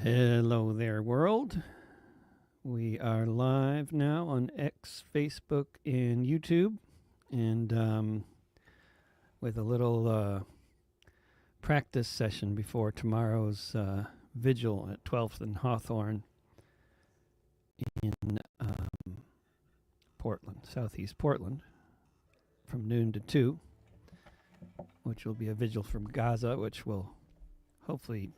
Hello there, world. We are live now on X, Facebook, and YouTube, and with a little practice session before tomorrow's vigil at 12th and Hawthorne in Portland, southeast Portland, from noon to 2, which will be a vigil from Gaza, which will hopefully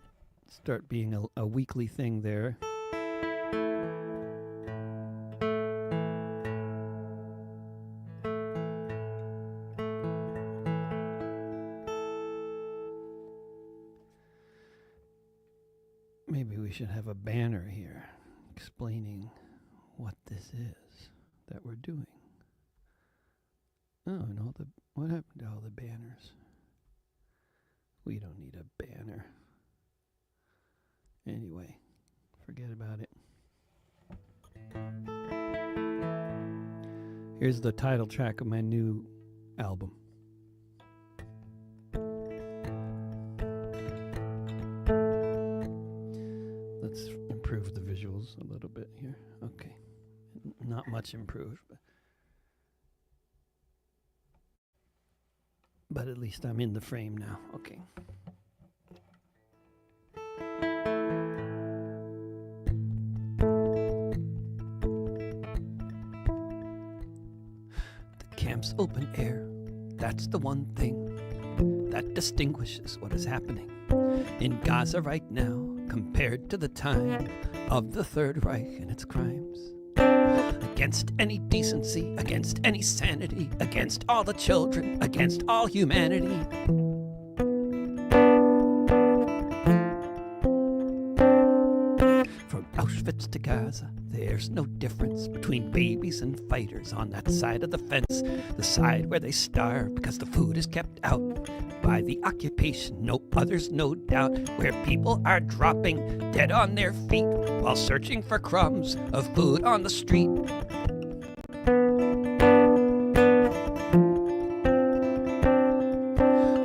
start being a weekly thing there. Maybe we should have a banner here explaining what this is that we're doing. Oh, and what happened to all the banners? We don't need a banner. Anyway, forget about it. Here's the title track of my new album. Let's improve the visuals a little bit here. Okay. Not much improved, but at least I'm in the frame now. Okay. Camp's open air, that's the one thing that distinguishes what is happening in Gaza right now compared to the time of the Third Reich and its crimes. Against any decency, against any sanity, against all the children, against all humanity. From Auschwitz to Gaza, there's no difference between babies and fighters on that side of the fence, the side where they starve because the food is kept out by the occupation. No others, no doubt, where people are dropping dead on their feet while searching for crumbs of food on the street.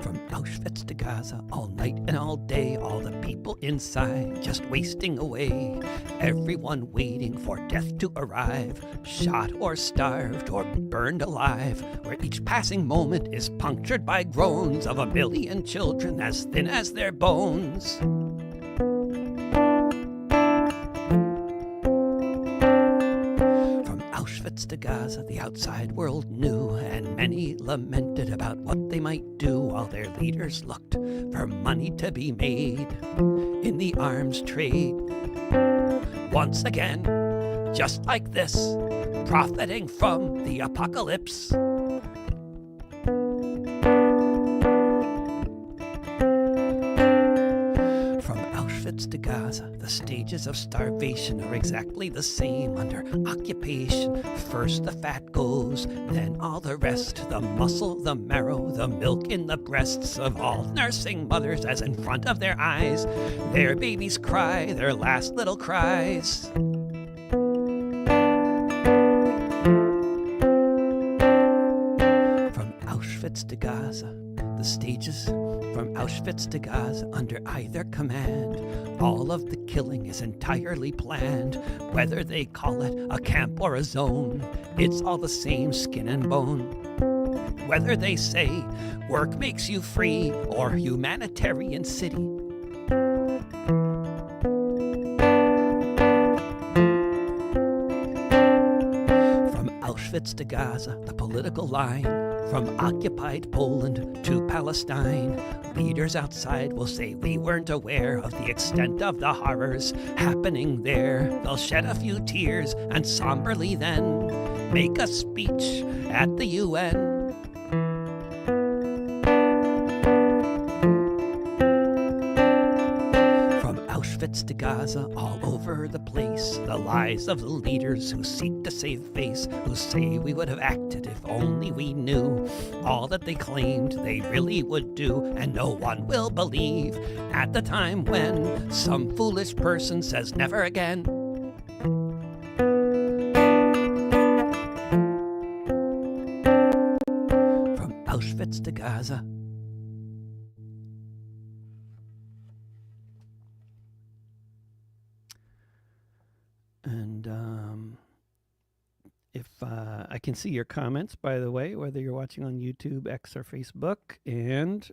From Auschwitz to Gaza, all night and all day, all the people inside just wasting away. Everyone waiting for death to arrive, shot or starved or burned alive, where each passing moment is punctured by groans of 1 million children as thin as their bones. From Auschwitz to Gaza, the outside world knew, and many lamented about what they might do while their leaders looked for money to be made in the arms trade. Once again, just like this, profiting from the apocalypse. From Auschwitz to Gaza, the stages of starvation are exactly the same under occupation. First the fat goes, then all the rest, the muscle, the marrow, the milk in the breasts of all nursing mothers, as in front of their eyes their babies cry their last little cries. From Auschwitz to Gaza, the stages from Auschwitz to Gaza under either command, all of the killing is entirely planned. Whether they call it a camp or a zone, it's all the same skin and bone. Whether they say work makes you free or humanitarian city. Auschwitz to Gaza, the political line, from occupied Poland to Palestine. Leaders outside will say we weren't aware of the extent of the horrors happening there. They'll shed a few tears and somberly then make a speech at the UN. Auschwitz to Gaza, all over the place, the lies of the leaders who seek to save face, who say we would have acted if only we knew all that they claimed they really would do, and no one will believe at the time when some foolish person says never again. From Auschwitz to Gaza, And if I can see your comments, by the way, whether you're watching on YouTube, X, or Facebook, and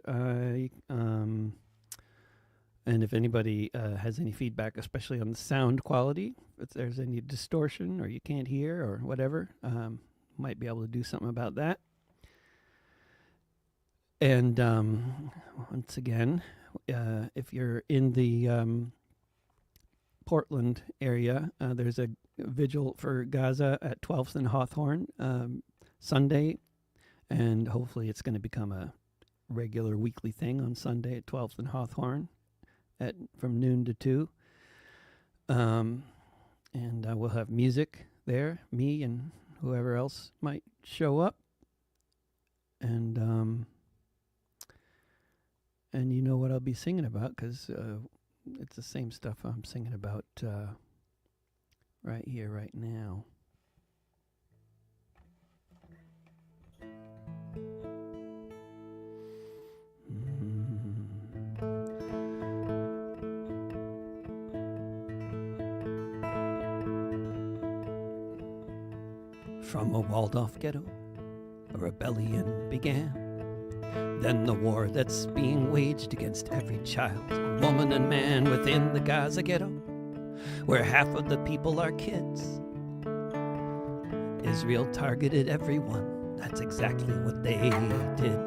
if anybody has any feedback, especially on the sound quality, if there's any distortion or you can't hear or whatever, might be able to do something about that. And once again, if you're in the Portland area, there's a vigil for Gaza at 12th and Hawthorne Sunday, and hopefully it's going to become a regular weekly thing on Sunday at 12th and Hawthorne from noon to 2. And we'll have music there, me and whoever else might show up. And you know what I'll be singing about, because it's the same stuff I'm singing about right here, right now. From a walled-off ghetto, a rebellion began. Then the war that's being waged against every child, woman, and man within the Gaza ghetto, where half of the people are kids. Israel targeted everyone. That's exactly what they did.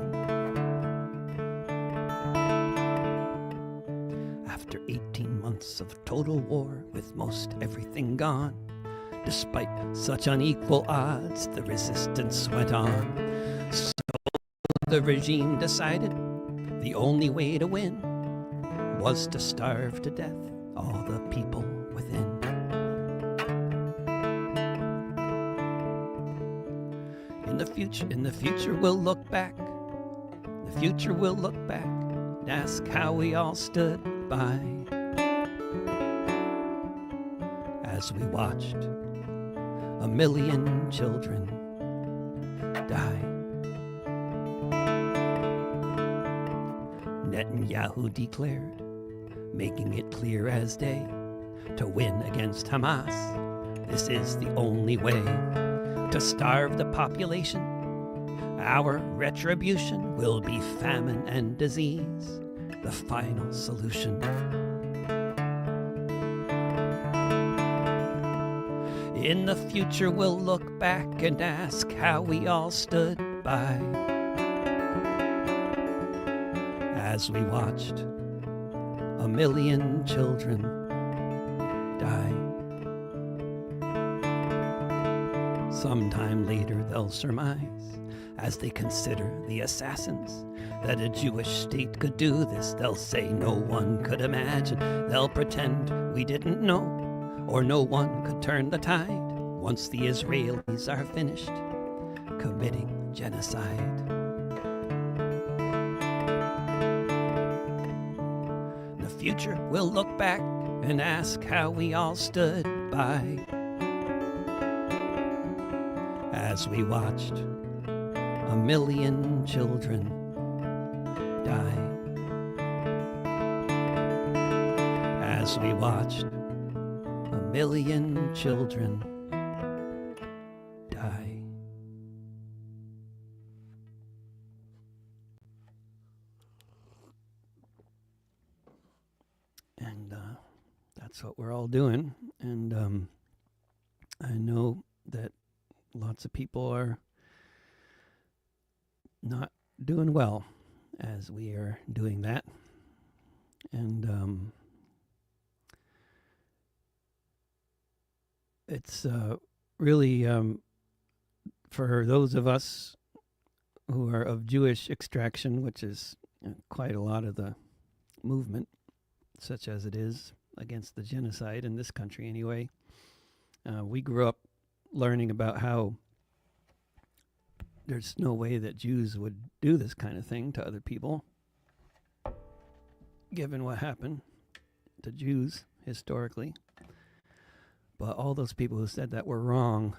After 18 months of total war, with most everything gone, despite such unequal odds, the resistance went on. So the regime decided the only way to win was to starve to death all the people within. In the future we'll look back. The future we'll look back and ask how we all stood by as we watched a million children die. Netanyahu declared, making it clear as day, to win against Hamas, this is the only way. To starve the population, our retribution will be famine and disease, the final solution. In the future we'll look back and ask how we all stood by as we watched a million children die. Sometime later they'll surmise, as they consider the assassins, that a Jewish state could do this. They'll say no one could imagine. They'll pretend we didn't know, or no one could turn the tide once the Israelis are finished committing genocide. In the future, we'll look back and ask how we all stood by as we watched a million children die. As we watched a million children die. And that's what we're all doing. And I know that lots of people are not doing well as we are doing that. And it's really for those of us who are of Jewish extraction, which is quite a lot of the movement, such as it is against the genocide in this country anyway. We grew up learning about how there's no way that Jews would do this kind of thing to other people, given what happened to Jews historically. But all those people who said that were wrong.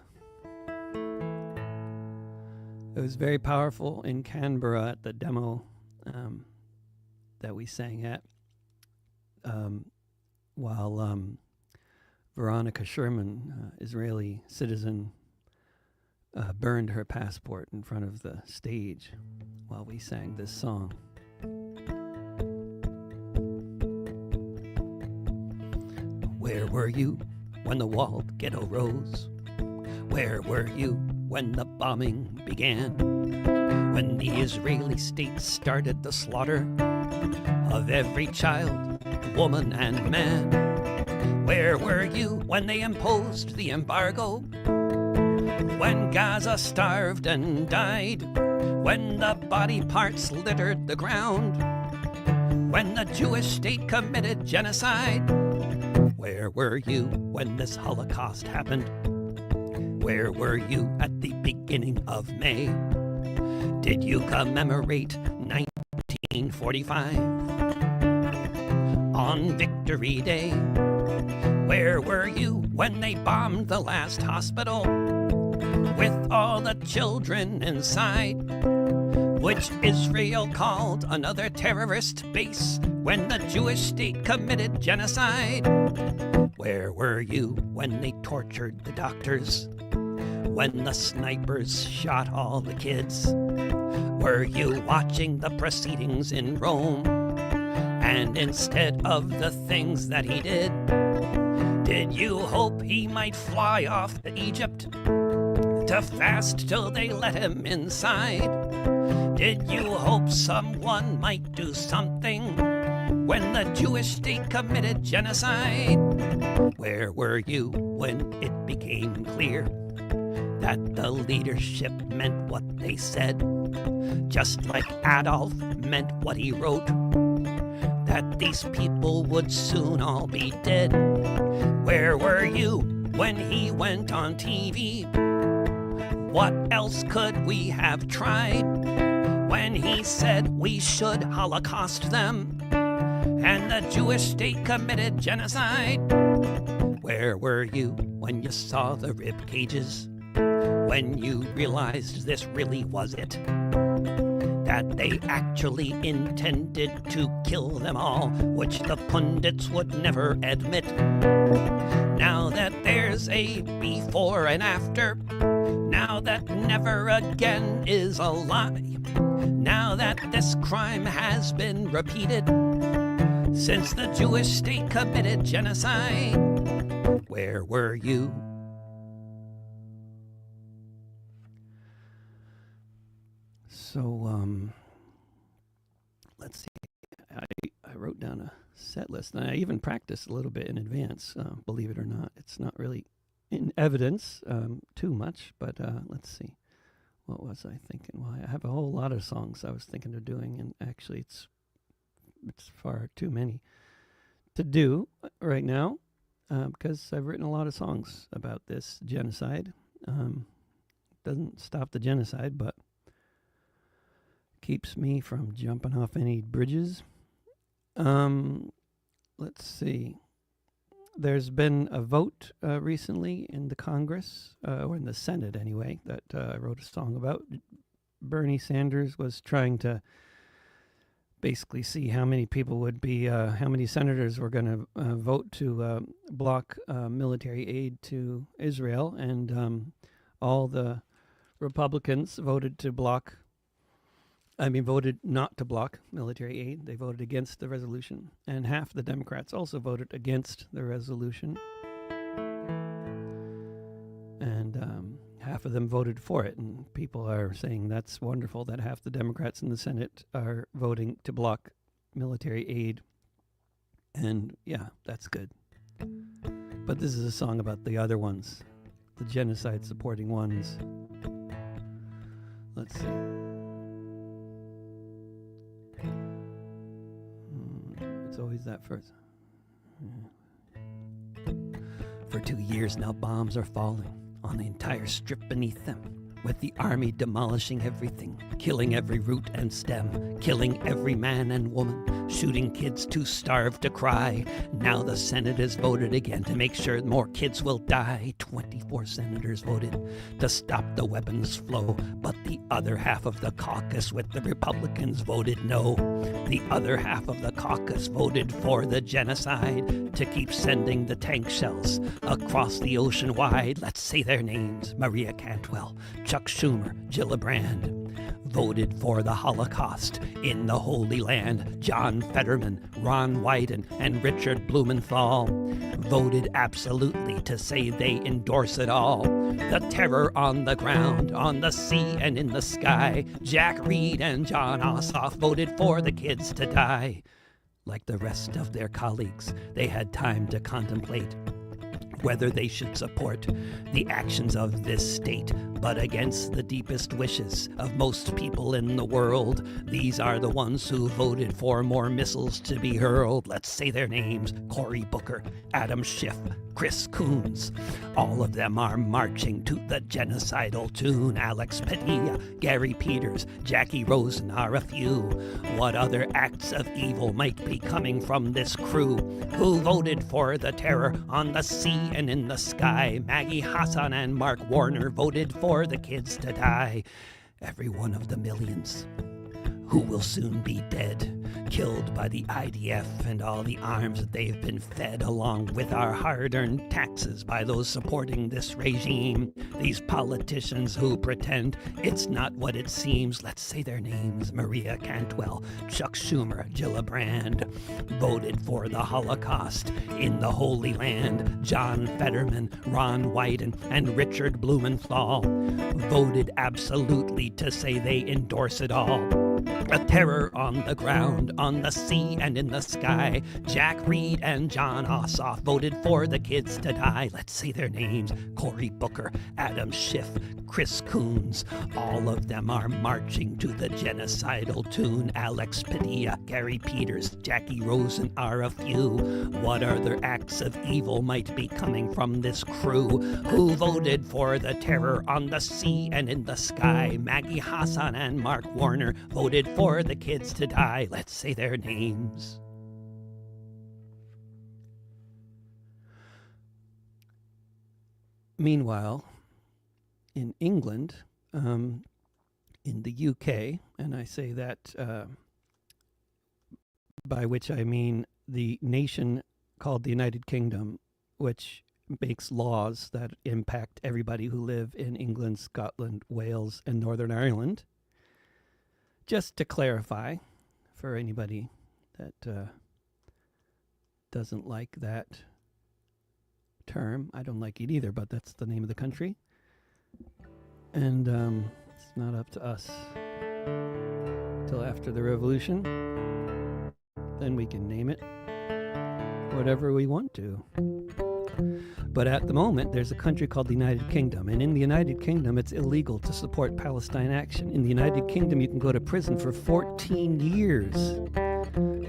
It was very powerful in Canberra at the demo that we sang at while Veronica Sherman, Israeli citizen, burned her passport in front of the stage while we sang this song. Where were you when the walled ghetto rose? Where were you when the bombing began? When the Israeli state started the slaughter of every child, woman, and man? Where were you when they imposed the embargo? When Gaza starved and died? When the body parts littered the ground? When the Jewish state committed genocide? Where were you when this Holocaust happened? Where were you at the beginning of May? Did you commemorate 1945 on Victory Day? Where were you when they bombed the last hospital with all the children inside, which Israel called another terrorist base when the Jewish state committed genocide? Where were you when they tortured the doctors, when the snipers shot all the kids? Were you watching the proceedings in Rome? And instead of the things that he did you hope he might fly off to Egypt to fast till they let him inside? Did you hope someone might do something when the Jewish state committed genocide? Where were you when it became clear that the leadership meant what they said, just like Adolf meant what he wrote, that these people would soon all be dead? Where were you when he went on TV? What else could we have tried? When he said we should Holocaust them and the Jewish state committed genocide? Where were you when you saw the rib cages? When you realized this really was it? That they actually intended to kill them all, which the pundits would never admit. Now that there's a before and after, now that never again is a lie, now that this crime has been repeated since the Jewish state committed genocide, where were you? So, let's see. I wrote down a set list, and I even practiced a little bit in advance, believe it or not. It's not really in evidence too much, but let's see. What was I thinking? Well, I have a whole lot of songs I was thinking of doing, and actually it's far too many to do right now because I've written a lot of songs about this genocide. Doesn't stop the genocide, but keeps me from jumping off any bridges. Let's see. There's been a vote recently in the Congress, or in the Senate anyway, that I wrote a song about. Bernie Sanders was trying to basically see how many people would be, how many senators were going to vote to block military aid to Israel, and all the Republicans voted not to block military aid. They voted against the resolution. And half the Democrats also voted against the resolution. And half of them voted for it. And people are saying that's wonderful that half the Democrats in the Senate are voting to block military aid. And yeah, that's good. But this is a song about the other ones, the genocide supporting ones. Let's see. It's always that first. For 2 years now, bombs are falling on the entire strip beneath them. with the army demolishing everything, killing every root and stem, killing every man and woman, shooting kids too starved to cry. Now the Senate has voted again to make sure more kids will die. 24 senators voted to stop the weapons flow, but the other half of the caucus with the Republicans voted no. The other half of the caucus voted for the genocide, to keep sending the tank shells across the ocean wide. Let's say their names: Maria Cantwell, Chuck Schumer, Gillibrand. Voted for the Holocaust in the Holy Land: John Fetterman, Ron Wyden, and Richard Blumenthal. Voted absolutely to say they endorse it all. The terror on the ground, on the sea, and in the sky. Jack Reed and John Ossoff voted for the kids to die. Like the rest of their colleagues, they had time to contemplate whether they should support the actions of this state, but against the deepest wishes of most people in the world. These are the ones who voted for more missiles to be hurled. Let's say their names: Cory Booker, Adam Schiff, Chris Coons. All of them are marching to the genocidal tune. Alex Padilla, Gary Peters, Jackie Rosen are a few. What other acts of evil might be coming from this crew who voted for the terror on the sea and in the sky? Maggie Hassan and Mark Warner voted for the kids to die. Every one of the millions who will soon be dead, killed by the IDF and all the arms that they've been fed, along with our hard-earned taxes by those supporting this regime. These politicians who pretend it's not what it seems. Let's say their names: Maria Cantwell, Chuck Schumer, Gillibrand. Voted for the Holocaust in the Holy Land: John Fetterman, Ron Wyden, and Richard Blumenthal. Voted absolutely to say they endorse it all. A terror on the ground, on the sea, and in the sky. Jack Reed and John Ossoff voted for the kids to die. Let's say their names: Cory Booker, Adam Schiff, Chris Coons. All of them are marching to the genocidal tune. Alex Padilla, Gary Peters, Jackie Rosen are a few. What other acts of evil might be coming from this crew who voted for the terror on the sea and in the sky? Maggie Hassan and Mark Warner voted for the kids to die. Let's say their names. Meanwhile, in England, in the UK, and I say that by which I mean the nation called the United Kingdom, which makes laws that impact everybody who live in England, Scotland, Wales, and Northern Ireland. Just to clarify, for anybody that doesn't like that term, I don't like it either, but that's the name of the country. And it's not up to us till after the revolution. Then we can name it whatever we want to. But at the moment, there's a country called the United Kingdom. And in the United Kingdom, it's illegal to support Palestine action. In the United Kingdom, you can go to prison for 14 years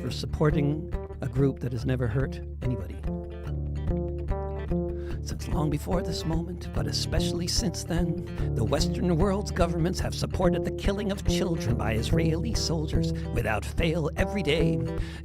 for supporting a group that has never hurt anybody. Since long before this moment, but especially since then, the Western world's governments have supported the killing of children by Israeli soldiers without fail every day,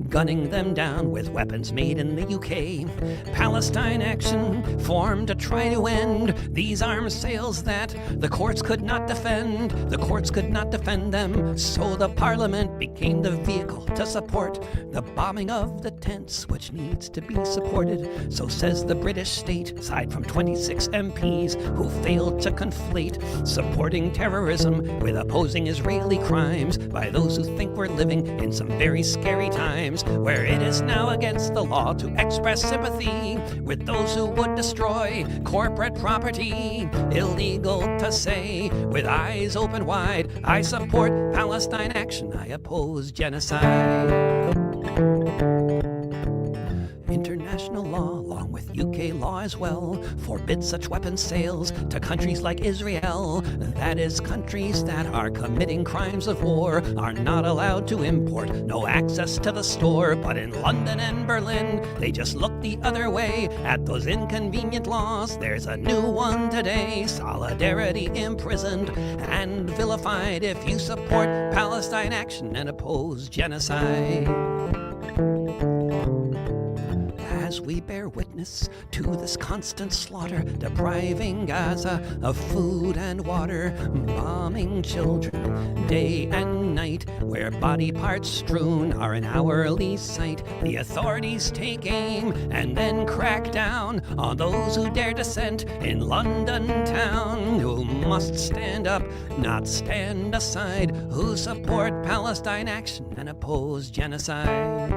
gunning them down with weapons made in the UK. Palestine action formed to try to end these arms sales that the courts could not defend. The courts could not defend them, so the Parliament became the vehicle to support the bombing of the tents, which needs to be supported. So says the British state, aside from 26 MPs who failed to conflate supporting terrorism with opposing Israeli crimes by those who think we're living in some very scary times, where it is now against the law to express sympathy with those who would destroy corporate property. Illegal to say with eyes open wide, I support Palestine action, I oppose genocide. International law, along with UK law as well forbid such weapon sales to countries like Israel. That is, countries that are committing crimes of war are not allowed to import, no access to the store. But in London and Berlin, they just look the other way at those inconvenient laws. There's a new one today: solidarity imprisoned and vilified if you support Palestine action and oppose genocide. As we bear witness to this constant slaughter, depriving Gaza of food and water, bombing children day and night, where body parts strewn are an hourly sight, the authorities take aim and then crack down on those who dare dissent in London town, who must stand up, not stand aside, who support Palestine action and oppose genocide.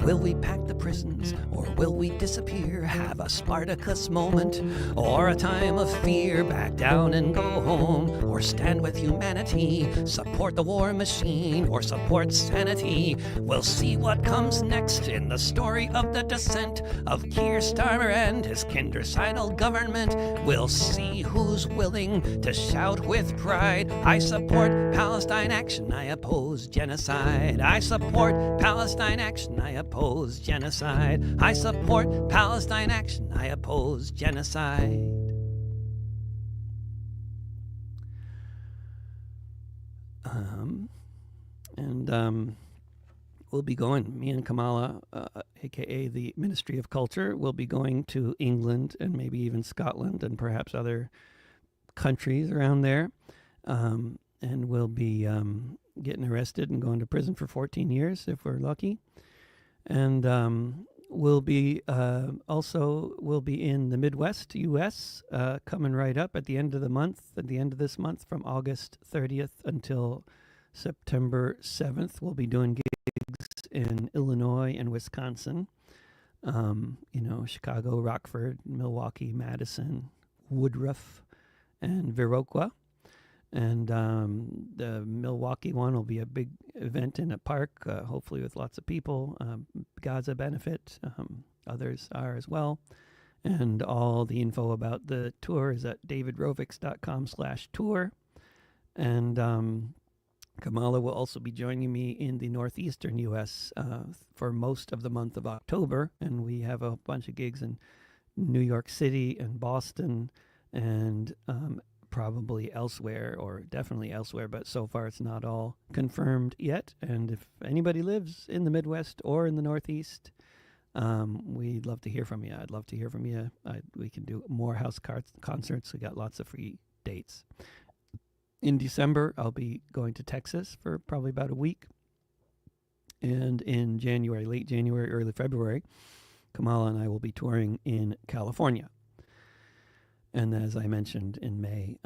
Will we pack the prisons, or will we disappear? Have a Spartacus moment, or a time of fear? Back down and go home, or stand with humanity? Support the war machine, or support sanity? We'll see what comes next in the story of the descent of Keir Starmer and his kindercidal government. We'll see who's willing to shout with pride: I support Palestine action, I oppose genocide. I support Palestine action, I oppose genocide. I support Palestine action, I oppose genocide. We'll be going, me and Kamala, aka the Ministry of Culture, will be going to England and maybe even Scotland and perhaps other countries around there. And we'll be getting arrested and going to prison for 14 years if we're lucky. And we'll be in the Midwest, U.S., coming right up at the end of the month, at the end of this month, from August 30th until September 7th. We'll be doing gigs in Illinois and Wisconsin, Chicago, Rockford, Milwaukee, Madison, Woodruff, and Viroqua. And the Milwaukee one will be a big event in a park, hopefully with lots of people. Gaza benefit, others are as well. And all the info about the tour is at davidrovics.com/tour. And Kamala will also be joining me in the northeastern U.S. For most of the month of October. And we have a bunch of gigs in New York City and Boston and probably elsewhere, or definitely elsewhere, but so far it's not all confirmed yet. And if anybody lives in the Midwest or in the Northeast, we'd love to hear from you. I'd love to hear from you. We can do more house concerts. We got lots of free dates. In December, I'll be going to Texas for probably about a week. And in January, late January, early February, Kamala and I will be touring in California. And as I mentioned, in May,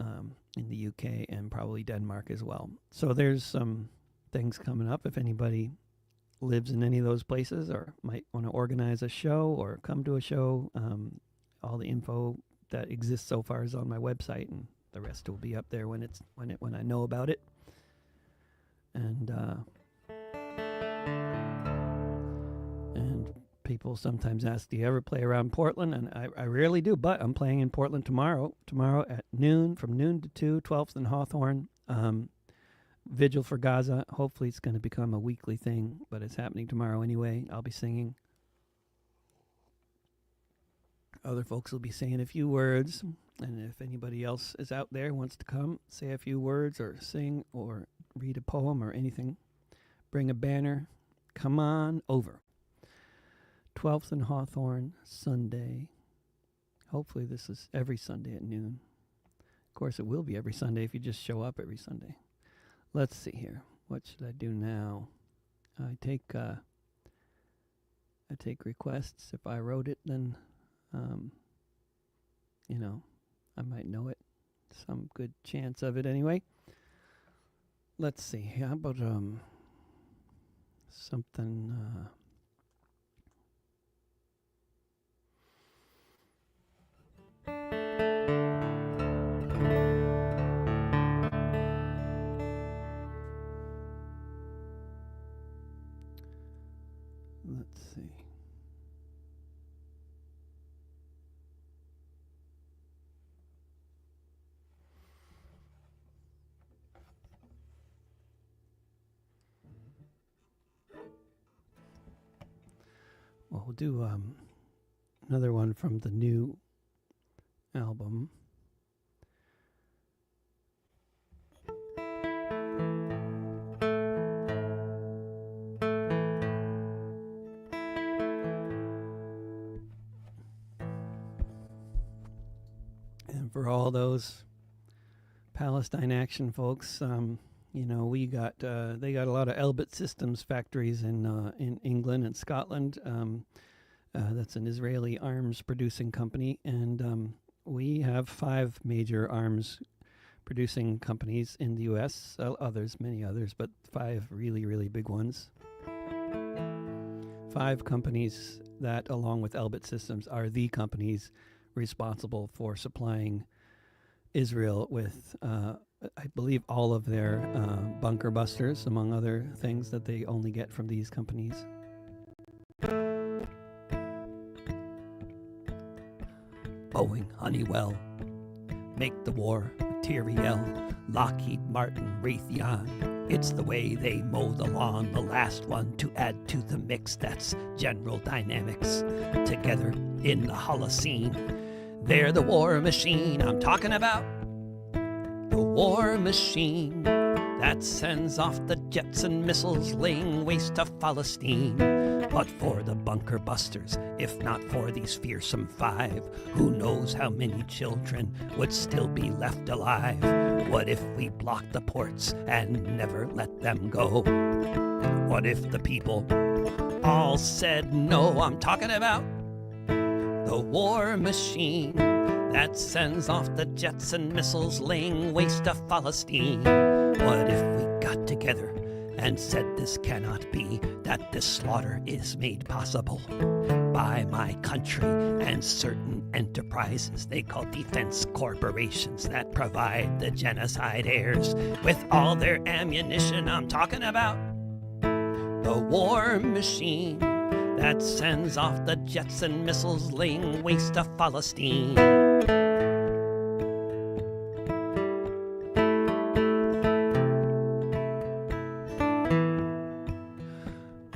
in the UK and probably Denmark as well. So there's some things coming up. If anybody lives in any of those places or might want to organize a show or come to a show, all the info that exists so far is on my website, and the rest will be up there when I know about it. And people sometimes ask, do you ever play around Portland? And I rarely do, but I'm playing in Portland tomorrow at noon, from noon to 2, 12th and Hawthorne. Vigil for Gaza. Hopefully it's going to become a weekly thing, but it's happening tomorrow anyway. I'll be singing. Other folks will be saying a few words. And if anybody else is out there, wants to come, say a few words or sing or read a poem or anything, bring a banner, come on over. 12th and Hawthorne, Sunday. Hopefully this is every Sunday at noon. Of course, it will be every Sunday if you just show up every Sunday. Let's see here. What should I do now? I take requests. If I wrote it, then, I might know it. Some good chance of it anyway. Let's see. How about something... Let's see. Well, we'll do another one from the new album. And for all those Palestine Action folks, we got they got a lot of Elbit Systems factories in England and Scotland. That's an Israeli arms producing company, and we have 5 major arms producing companies in the U.S. Many others, but 5 really, really big ones. 5 companies that, along with Elbit Systems, are the companies responsible for supplying Israel with, I believe, all of their bunker busters, among other things that they only get from these companies. Boeing, Honeywell, make the war material. Lockheed Martin, Raytheon, it's the way they mow the lawn. The last one to add to the mix, that's General Dynamics. Together in the Holocene, they're the war machine I'm talking about. The war machine that sends off the jets and missiles, laying waste to Palestine. But for the bunker busters, if not for these fearsome 5, who knows how many children would still be left alive? What if we blocked the ports and never let them go? What if the people all said no? I'm talking about the war machine that sends off the jets and missiles, laying waste to Palestine. What if we got together and said this cannot be, that this slaughter is made possible by my country and certain enterprises they call defense corporations that provide the genocide heirs with all their ammunition? I'm talking about the war machine that sends off the jets and missiles, laying waste to Palestine.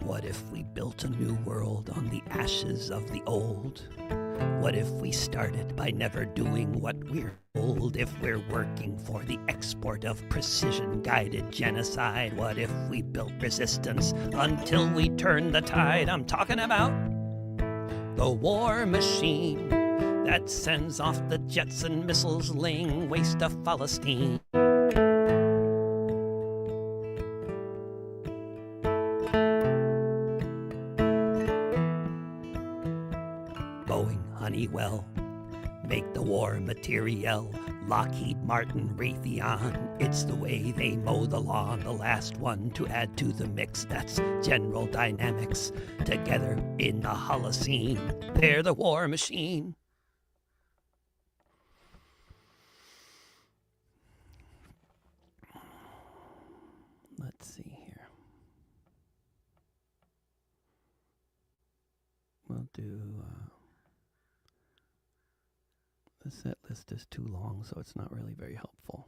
What if we built a new world on the ashes of the old? What if we started by never doing what we're told? If we're working for the export of precision-guided genocide, what if we built resistance until we turn the tide? I'm talking about the war machine that sends off the jets and missiles, laying waste to Palestine. Boeing, Honeywell, make the war material. Lockheed Martin, Raytheon, it's the way they mow the lawn. The last one to add to the mix, that's General Dynamics. Together in the Holocene, they're the war machine. Let's see here. We'll do... the set list is too long, so it's not really very helpful.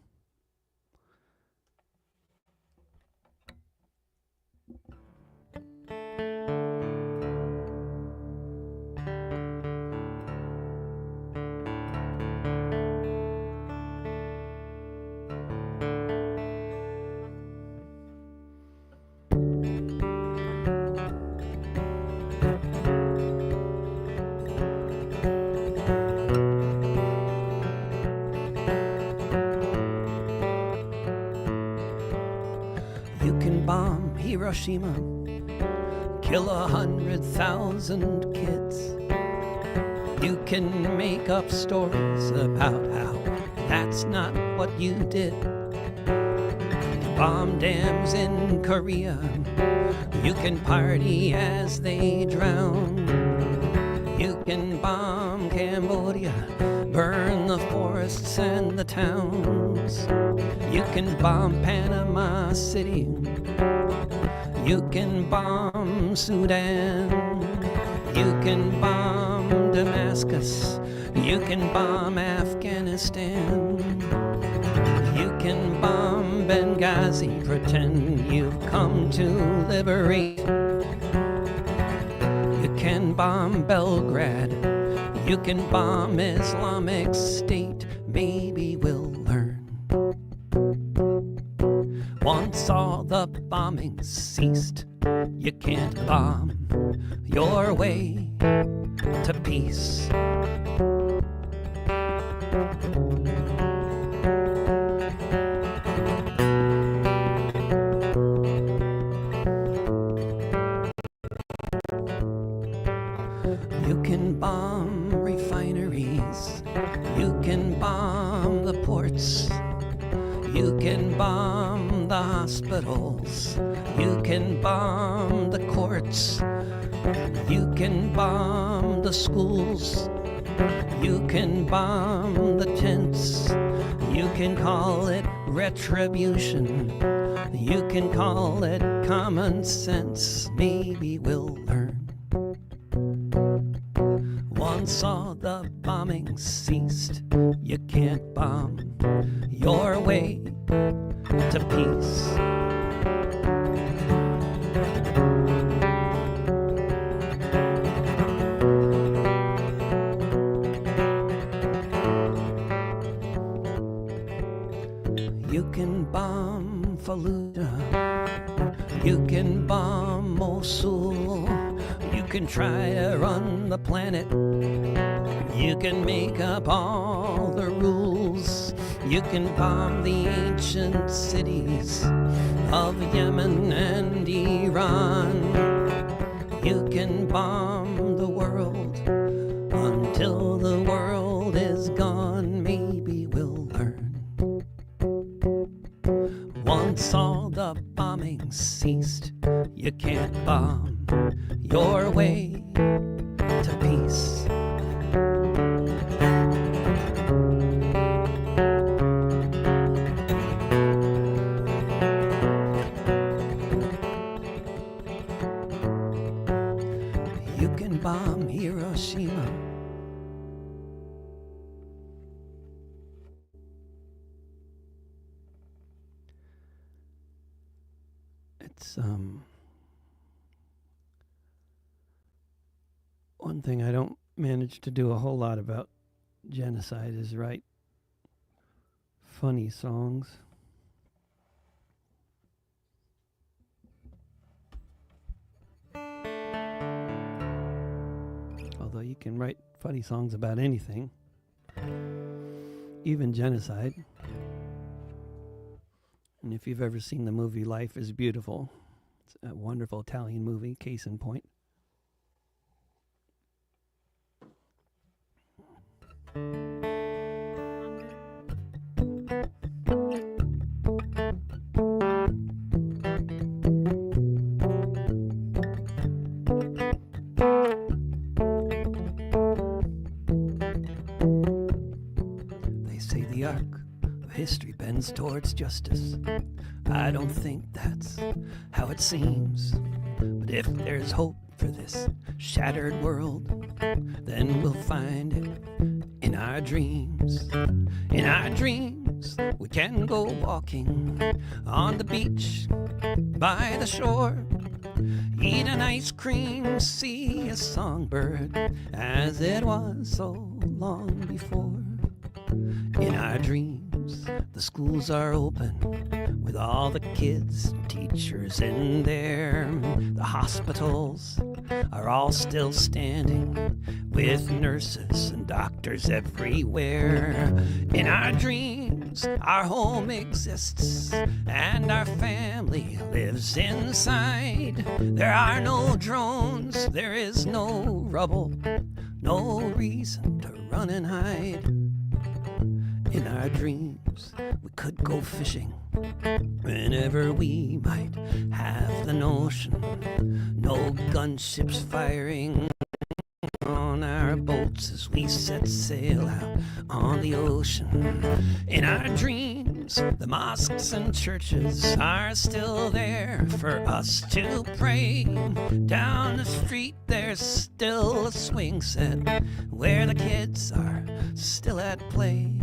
Hiroshima, kill 100,000 kids. You can make up stories about how that's not what you did. Bomb dams in Korea, you can party as they drown. You can bomb Cambodia, burn the forests and the towns. You can bomb Panama City. You can bomb Sudan. You can bomb Damascus. You can bomb Afghanistan. You can bomb Benghazi, pretend you've come to liberate. You can bomb Belgrade. You can bomb Islamic State. Maybe we'll learn. Once all the bombing ceased, you can't bomb your way to peace. You can bomb refineries, you can bomb the ports, you can bomb the hospitals, you can bomb the courts, you can bomb the schools, you can bomb the tents, you can call it retribution, you can call it common sense. Maybe we'll learn. Once all the bombing ceased, you can't bomb your way to peace. You can bomb Fallujah, you can bomb Mosul, you can try to run the planet, you can make up all the rules, you can bomb the ancient cities of Yemen and Iran, you can bomb the world until the world is gone. Maybe we'll learn. Once all the bombing ceased, you can't bomb your way to peace. You can bomb Hiroshima. It's one thing I don't manage to do a whole lot about genocide is write funny songs. Although you can write funny songs about anything, even genocide. And if you've ever seen the movie Life is Beautiful, it's a wonderful Italian movie, case in point. They say the arc of history bends towards justice. I don't think that's how it seems. But if there's hope for this shattered world, then we'll find it in our dreams. In our dreams, we can go walking on the beach, by the shore, eat an ice cream, see a songbird as it was so long before. In our dreams, the schools are open with all the kids, teachers in there. The hospitals are all still standing with nurses and doctors everywhere. In our dreams, our home exists and our family lives inside. There are no drones, there is no rubble, no reason to run and hide. In our dreams, we could go fishing whenever we might have the notion. No gunships firing on our boats as we set sail out on the ocean. In our dreams, the mosques and churches are still there for us to pray. Down the street there's still a swing set where the kids are still at play.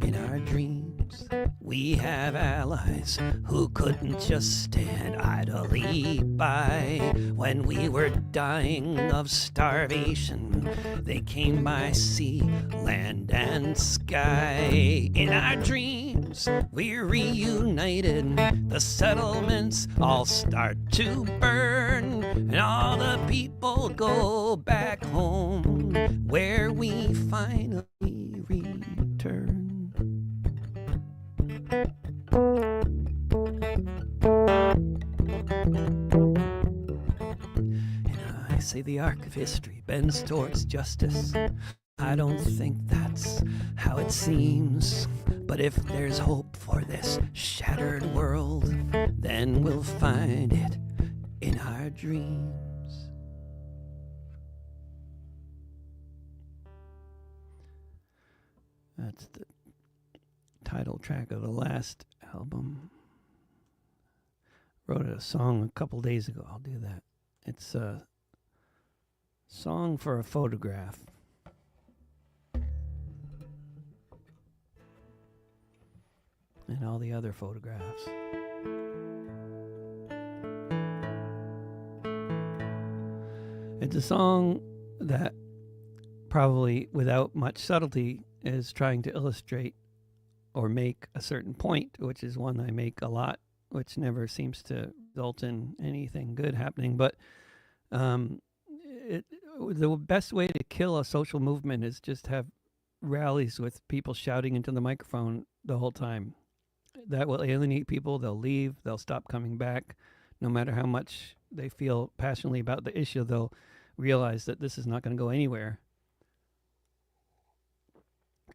In our dreams, We have allies who couldn't just stand idly by when we were dying of starvation. They came by sea, land, and sky. In our dreams, we're reunited. The settlements all start to burn, and all the people go back home, where we finally return. And I say the arc of history bends towards justice. I don't think that's how it seems. But if there's hope for this shattered world, then we'll find it in our dreams. That's the title track of the last album. Wrote a song a couple days ago. I'll do that. It's a song for a photograph. And all the other photographs. It's a song that probably without much subtlety is trying to illustrate or make a certain point, which is one I make a lot, which never seems to result in anything good happening. But the best way to kill a social movement is just have rallies with people shouting into the microphone the whole time. That will alienate people. They'll leave. They'll stop coming back. No matter how much they feel passionately about the issue, they'll realize that this is not going to go anywhere.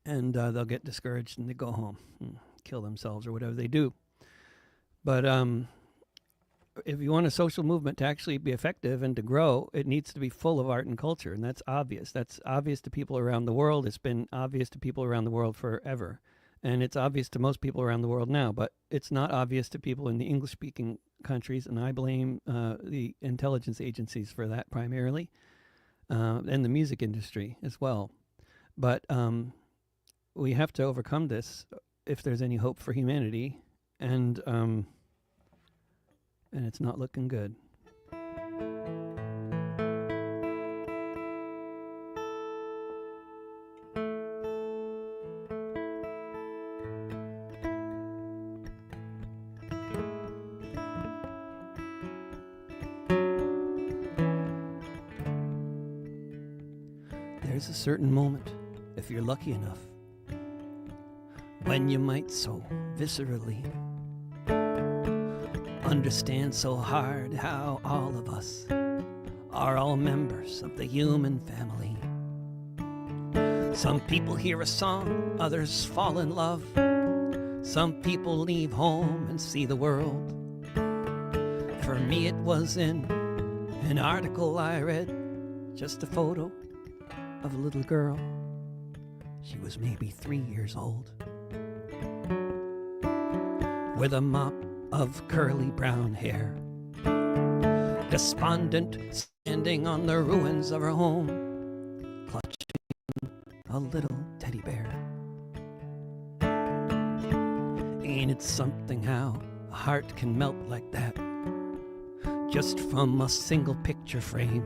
And they'll get discouraged and they go home and kill themselves or whatever they do. But if you want a social movement to actually be effective and to grow, it needs to be full of art and culture. And that's obvious. That's obvious to people around the world. It's been obvious to people around the world forever. And it's obvious to most people around the world now. But it's not obvious to people in the English-speaking countries. And I blame the intelligence agencies for that primarily. And the music industry as well. But we have to overcome this if there's any hope for humanity, and it's not looking good. There's a certain moment, if you're lucky enough, when you might so viscerally understand so hard how all of us are all members of the human family. Some people hear a song, others fall in love. Some people leave home and see the world. For me it was in an article I read, just a photo of a little girl. She was maybe 3 years old, with a mop of curly brown hair, despondent, standing on the ruins of her home, clutching a little teddy bear. Ain't it something how a heart can melt like that, just from a single picture frame?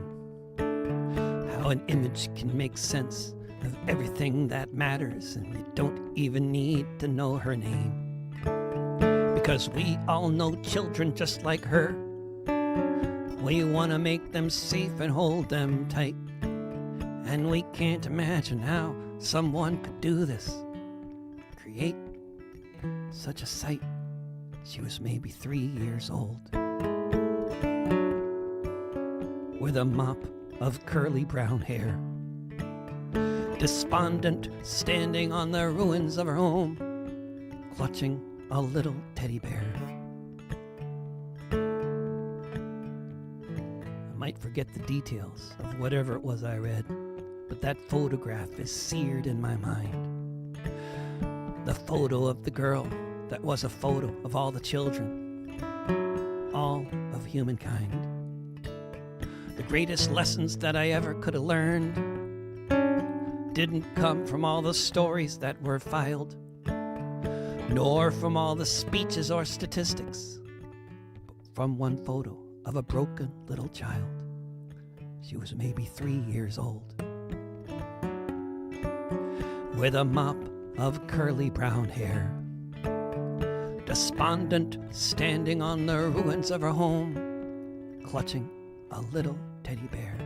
How an image can make sense of everything that matters, and you don't even need to know her name. Because we all know children just like her. We want to make them safe and hold them tight. And we can't imagine how someone could do this, create such a sight. She was maybe 3 years old, with a mop of curly brown hair, despondent, standing on the ruins of her home, clutching a little teddy bear. I might forget the details of whatever it was I read, but that photograph is seared in my mind. The photo of the girl that was a photo of all the children, all of humankind. The greatest lessons that I ever could have learned didn't come from all the stories that were filed, nor from all the speeches or statistics, but from one photo of a broken little child. She was maybe 3 years old, with a mop of curly brown hair, despondent, standing on the ruins of her home, clutching a little teddy bear.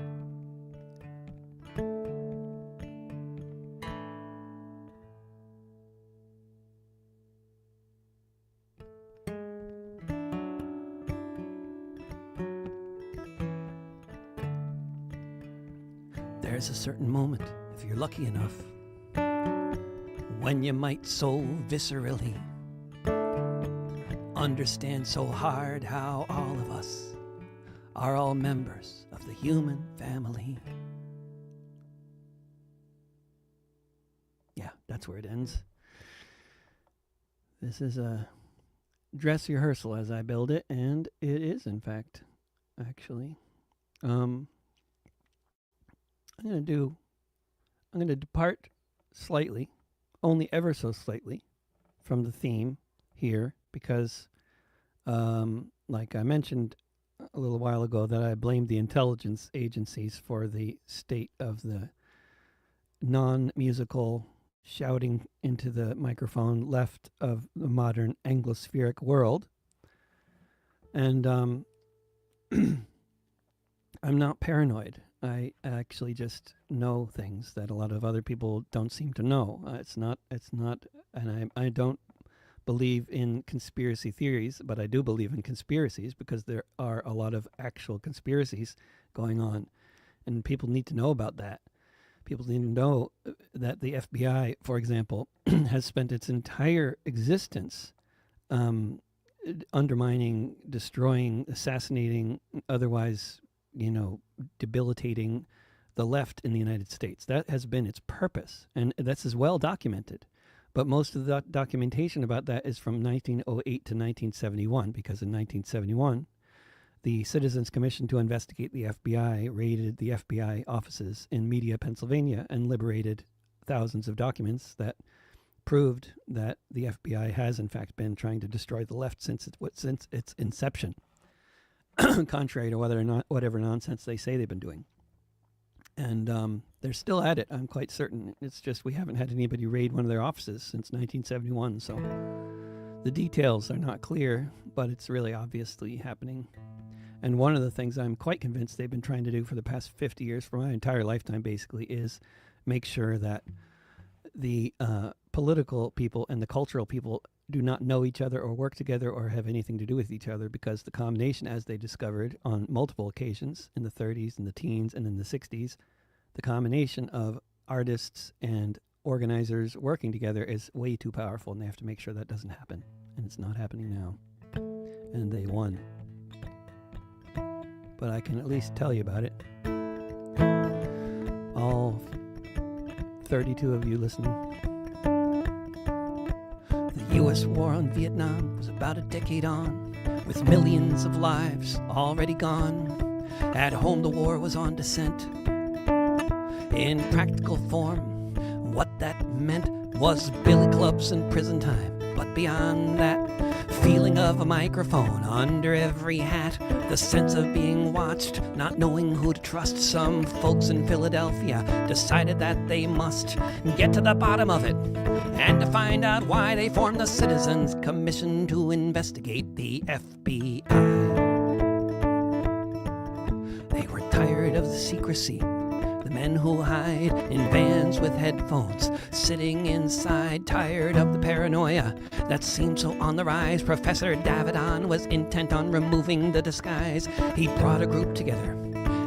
There's a certain moment, if you're lucky enough, when you might so viscerally understand so hard how all of us are all members of the human family. Yeah, that's where it ends. This is a dress rehearsal as I build it, and it is, in fact, actually. I'm going to depart slightly, only ever so slightly, from the theme here because, like I mentioned a little while ago, that I blamed the intelligence agencies for the state of the non-musical shouting into the microphone left of the modern Anglospheric world. And I'm not paranoid. I actually just know things that a lot of other people don't seem to know. It's not, and I don't believe in conspiracy theories, but I do believe in conspiracies because there are a lot of actual conspiracies going on, and people need to know about that. People need to know that the FBI, for example, has spent its entire existence undermining, destroying, assassinating, otherwise, debilitating the left in the United States. That has been its purpose, and that's as well documented. But most of the documentation about that is from 1908 to 1971, because in 1971, the Citizens Commission to investigate the FBI raided the FBI offices in Media, Pennsylvania, and liberated thousands of documents that proved that the FBI has, in fact, been trying to destroy the left since its inception. Contrary to whatever nonsense they say they've been doing. And they're still at it, I'm quite certain. It's just we haven't had anybody raid one of their offices since 1971, so the details are not clear, but it's really obviously happening. And one of the things I'm quite convinced they've been trying to do for the past 50 years, for my entire lifetime basically, is make sure that the political people and the cultural people do not know each other or work together or have anything to do with each other, because the combination, as they discovered on multiple occasions in the 30s and the teens and in the 60s, the combination of artists and organizers working together is way too powerful, and they have to make sure that doesn't happen. And it's not happening now. And they won. But I can at least tell you about it. All 32 of you listening. The U.S. war on Vietnam was about a decade on, with millions of lives already gone. At home the war was on descent. In practical form, what that meant was billy clubs and prison time. But beyond that, feeling of a microphone under every hat, the sense of being watched, not knowing who to trust. Some folks in Philadelphia decided that they must get to the bottom of it, and to find out why they formed the Citizens Commission to investigate the FBI. They were tired of the secrecy, the men who hide in vans with headphones, sitting inside, tired of the paranoia that seemed so on the rise. Professor Davidon was intent on removing the disguise. He brought a group together,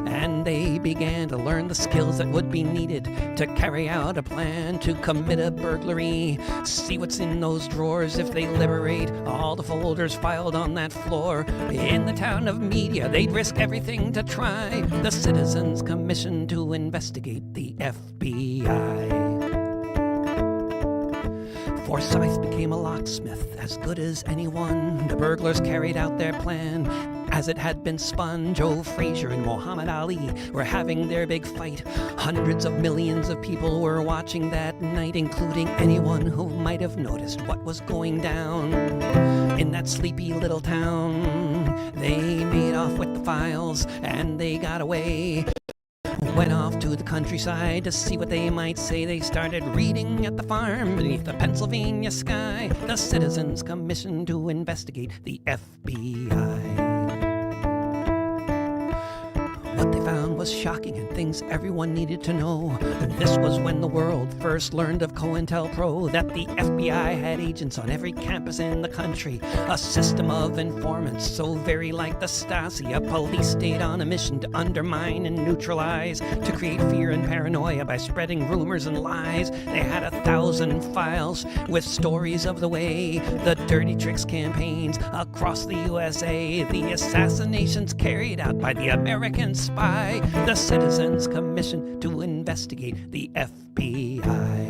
and they began to learn the skills that would be needed to carry out a plan to commit a burglary. See what's in those drawers if they liberate all the folders filed on that floor. In the town of Media, they'd risk everything to try the Citizens Commission to investigate the FBI. Forsyth became a locksmith, as good as anyone. The burglars carried out their plan. as it had been spun. Joe Frazier and Muhammad Ali were having their big fight. Hundreds of millions of people were watching that night, including anyone who might have noticed what was going down in that sleepy little town. They made off with the files and they got away. Went off to the countryside to see what they might say. They started reading at the farm beneath the Pennsylvania sky. The Citizens Commission to investigate the FBI. What they found was shocking and things everyone needed to know. This was when the world first learned of COINTELPRO, that the FBI had agents on every campus in the country. A system of informants so very like the Stasi, a police state on a mission to undermine and neutralize, to create fear and paranoia by spreading rumors and lies. They had 1,000 files with stories of the way, the dirty tricks campaigns across the USA, the assassinations carried out by the American spy. The Citizens Commission to investigate the FBI.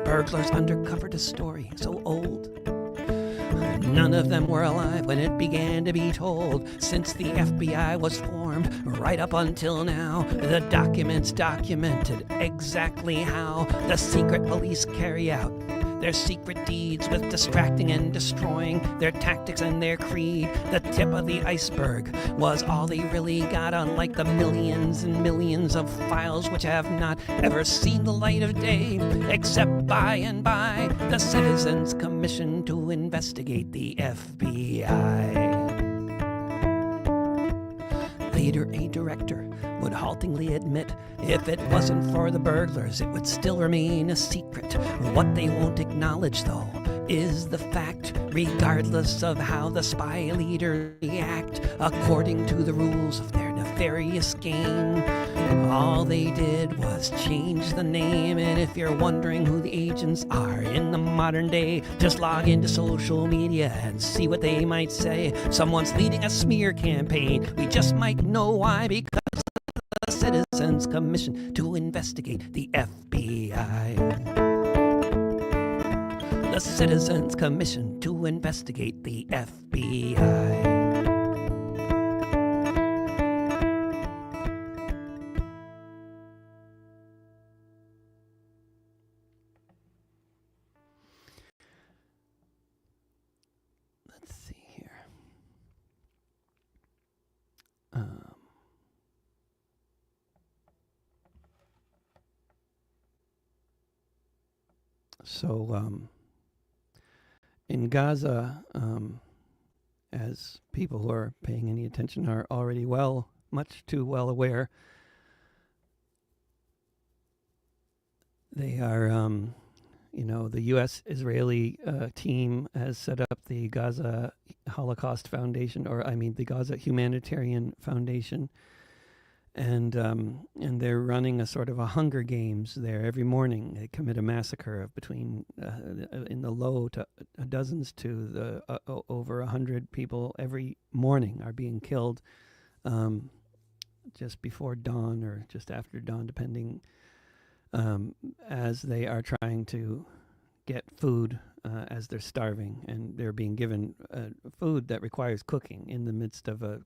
Burglars uncovered a story so old none of them were alive when it began to be told. Since the FBI was formed, right up until now, the documents documented exactly how the secret police carry out their secret deeds with distracting and destroying, their tactics and their creed. The tip of the iceberg was all they really got, unlike the millions and millions of files which have not ever seen the light of day, except by and by the Citizens Commission to investigate the FBI. Later, a director would haltingly admit, if it wasn't for the burglars, it would still remain a secret. What they won't acknowledge, though, is the fact, regardless of how the spy leaders react, according to the rules of their nefarious game, all they did was change the name. And if you're wondering who the agents are in the modern day, just log into social media and see what they might say. Someone's leading a smear campaign. We just might know why, because the Citizens Commission to investigate the FBI. The Citizens Commission to investigate the FBI. Let's see here. In Gaza, as people who are paying any attention are already much too well aware, they are, the U.S.-Israeli team has set up the Gaza Holocaust Foundation, the Gaza Humanitarian Foundation, and they're running a sort of a Hunger Games there every morning. They commit a massacre of between in the low to dozens to the over 100 people every morning are being killed just before dawn or just after dawn, depending, as they are trying to get food as they're starving, and they're being given food that requires cooking in the midst of a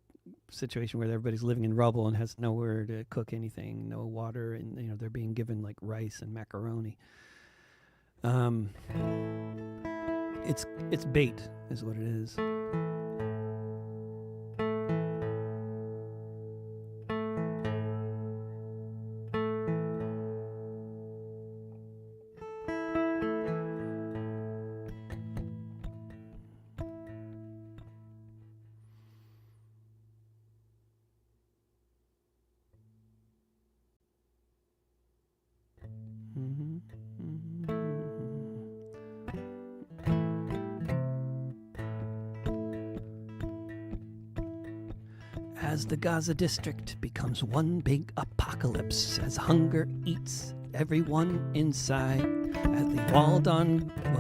situation where everybody's living in rubble and has nowhere to cook anything, no water, and they're being given like rice and macaroni. It's bait is what it is. As the Gaza district becomes one big apocalypse, as hunger eats everyone inside, at the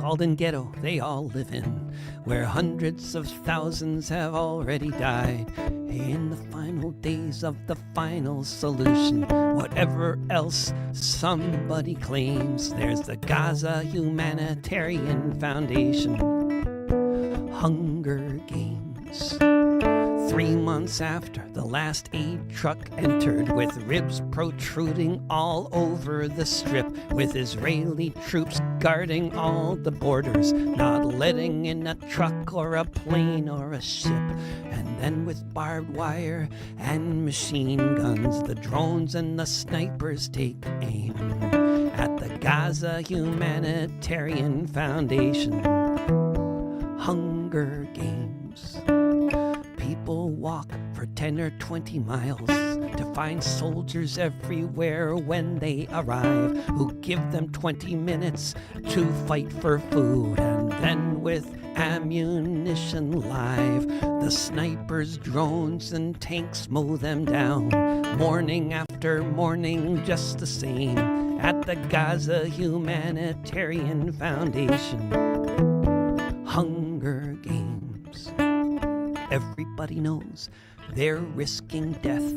walled-in ghetto they all live in, where hundreds of thousands have already died. In the final days of the final solution, whatever else somebody claims, there's the Gaza Humanitarian Foundation. Hunger Games. games. 3 months after the last aid truck entered, with ribs protruding all over the strip, with Israeli troops guarding all the borders, not letting in a truck or a plane or a ship. And then with barbed wire and machine guns, the drones and the snipers take aim at the Gaza Humanitarian Foundation. Hunger Games. People walk for 10 or 20 miles to find soldiers everywhere when they arrive, who give them 20 minutes to fight for food. And then with ammunition live, the snipers, drones, and tanks mow them down, morning after morning, just the same, at the Gaza Humanitarian Foundation. Hunger Games. Everybody knows they're risking death,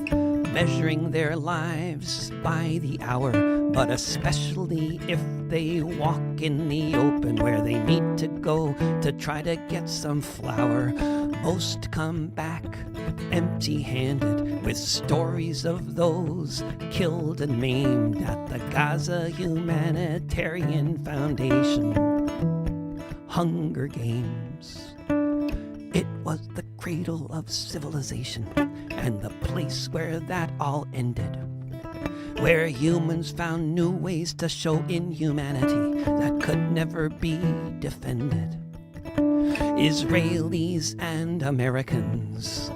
measuring their lives by the hour, but especially if they walk in the open where they need to go to try to get some flour. Most come back empty-handed with stories of those killed and maimed at the Gaza Humanitarian Foundation. Hunger Games. It was the cradle of civilization and the place where that all ended, where humans found new ways to show inhumanity that could never be defended. Israelis and Americans,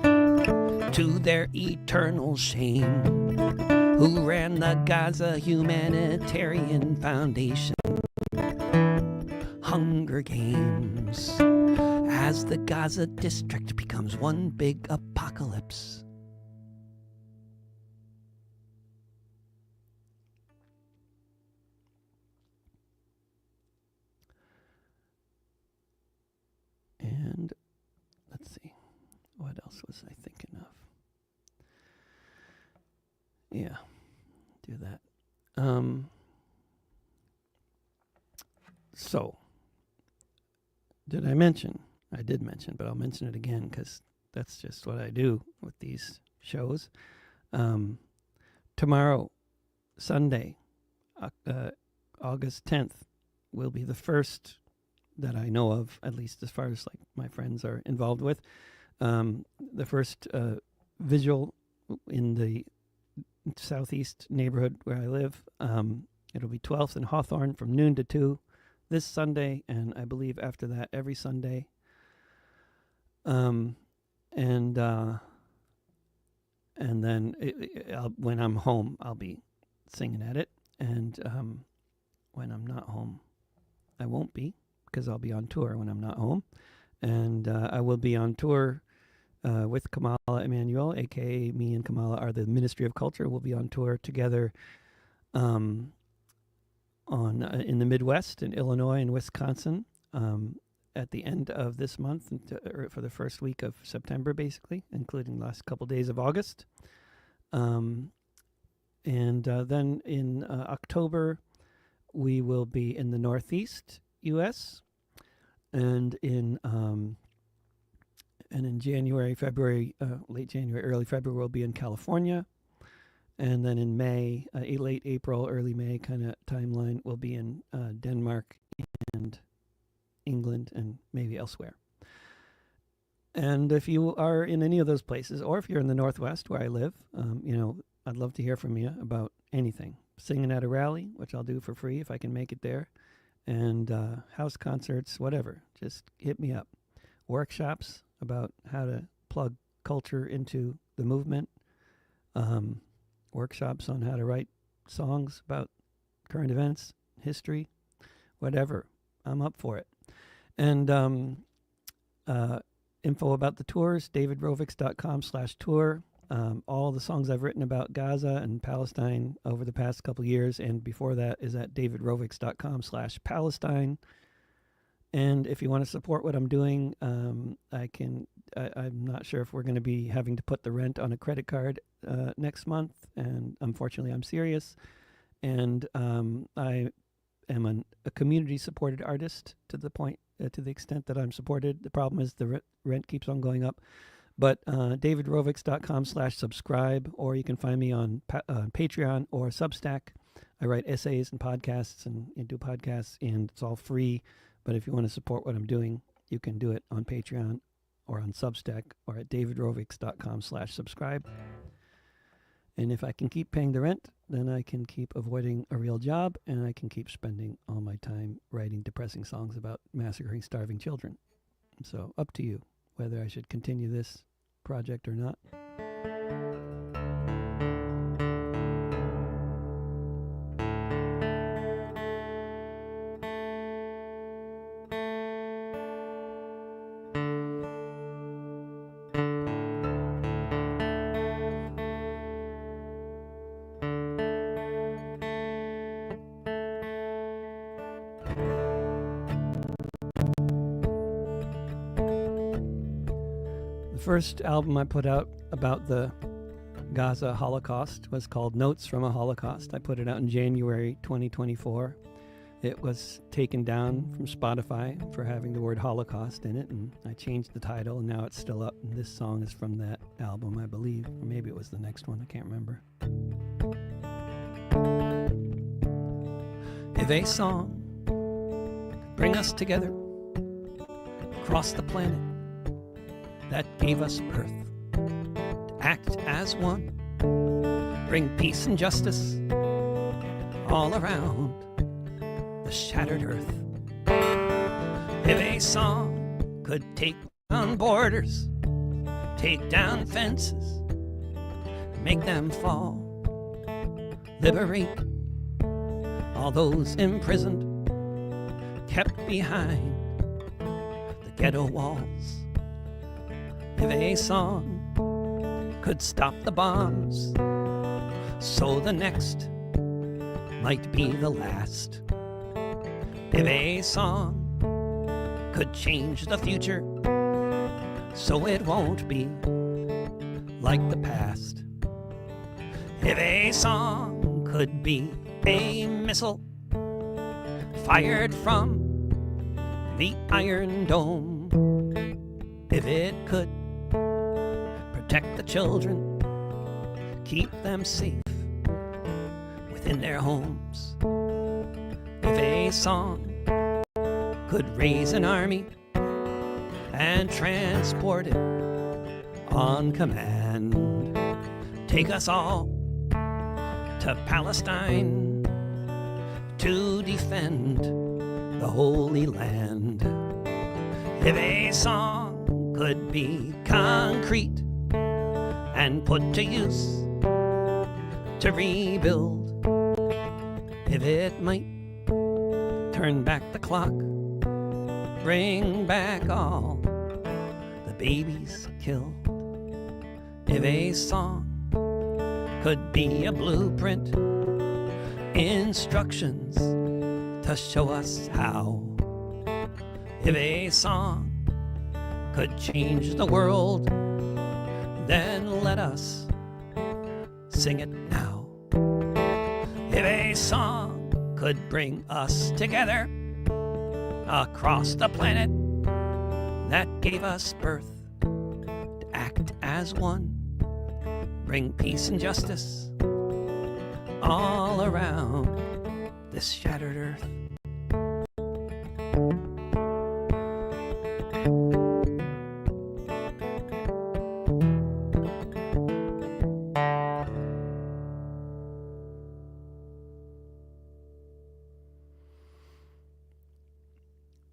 to their eternal shame, who ran the Gaza Humanitarian Foundation. Hunger Games, as the Gaza district becomes one big apocalypse. And let's see, what else was I thinking of? Yeah, do that. So, did I mention? I did mention, but I'll mention it again because that's just what I do with these shows. Tomorrow, Sunday, August 10th, will be the first that I know of, at least as far as like my friends are involved with, the first vigil in the southeast neighborhood where I live. It'll be 12th in Hawthorne from noon to 2 this Sunday, and I believe after that every Sunday. And then when I'm home, I'll be singing at it. And when I'm not home, I won't be, because I'll be on tour when I'm not home. And I will be on tour with Kamala Emanuel, a.k.a. me and Kamala are the Ministry of Culture. We'll be on tour together in the Midwest, in Illinois and Wisconsin, at the end of this month, or for the first week of September, basically, including the last couple days of August. And then in October, we will be in the Northeast U.S., and in January, February, late January, early February, we'll be in California. And then in May, late April, early May kind of timeline, we'll be in Denmark and England and maybe elsewhere. And if you are in any of those places, or if you're in the Northwest where I live, I'd love to hear from you about anything. Singing at a rally, which I'll do for free if I can make it there, and house concerts, whatever. Just hit me up. Workshops about how to plug culture into the movement. Workshops on how to write songs about current events, history, whatever. I'm up for it. And info about the tours, davidrovics.com/tour. All the songs I've written about Gaza and Palestine over the past couple years and before that is at davidrovics.com/Palestine. And if you want to support what I'm doing, I'm not sure if we're going to be having to put the rent on a credit card next month. And unfortunately, I'm serious. And I am a community-supported artist to the point to the extent that I'm supported. The problem is the rent keeps on going up. But davidrovics.com/subscribe, or you can find me on Patreon or Substack. I write essays and podcasts and do podcasts, and it's all free. But if you want to support what I'm doing, you can do it on Patreon or on Substack or at davidrovics.com/subscribe. And if I can keep paying the rent, then I can keep avoiding a real job, and I can keep spending all my time writing depressing songs about massacring starving children. So up to you whether I should continue this project or not. The first album I put out about the Gaza Holocaust was called Notes from a Holocaust. I put it out in January 2024. It was taken down from Spotify for having the word Holocaust in it, and I changed the title, and now it's still up. And this song is from that album, I believe, or maybe it was the next one, I can't remember. If a song could bring us together across the planet that gave us birth, to act as one, bring peace and justice all around the shattered earth. If a song could take down borders, take down fences, make them fall, liberate all those imprisoned, kept behind the ghetto walls. If a song could stop the bombs, so the next might be the last. If a song could change the future, so it won't be like the past. If a song could be a missile fired from the Iron Dome, if it could protect the children, keep them safe within their homes. If a song could raise an army and transport it on command, take us all to Palestine to defend the Holy Land. If a song could be concrete and put to use to rebuild, if it might turn back the clock, bring back all the babies killed. If a song could be a blueprint, instructions to show us how. If a song could change the world, then let us sing it now. If a song could bring us together across the planet that gave us birth, to act as one, bring peace and justice all around this shattered earth.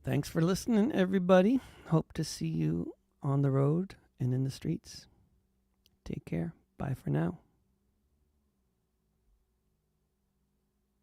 Thanks for listening, everybody. Hope to see you on the road and in the streets. Take care. Bye for now.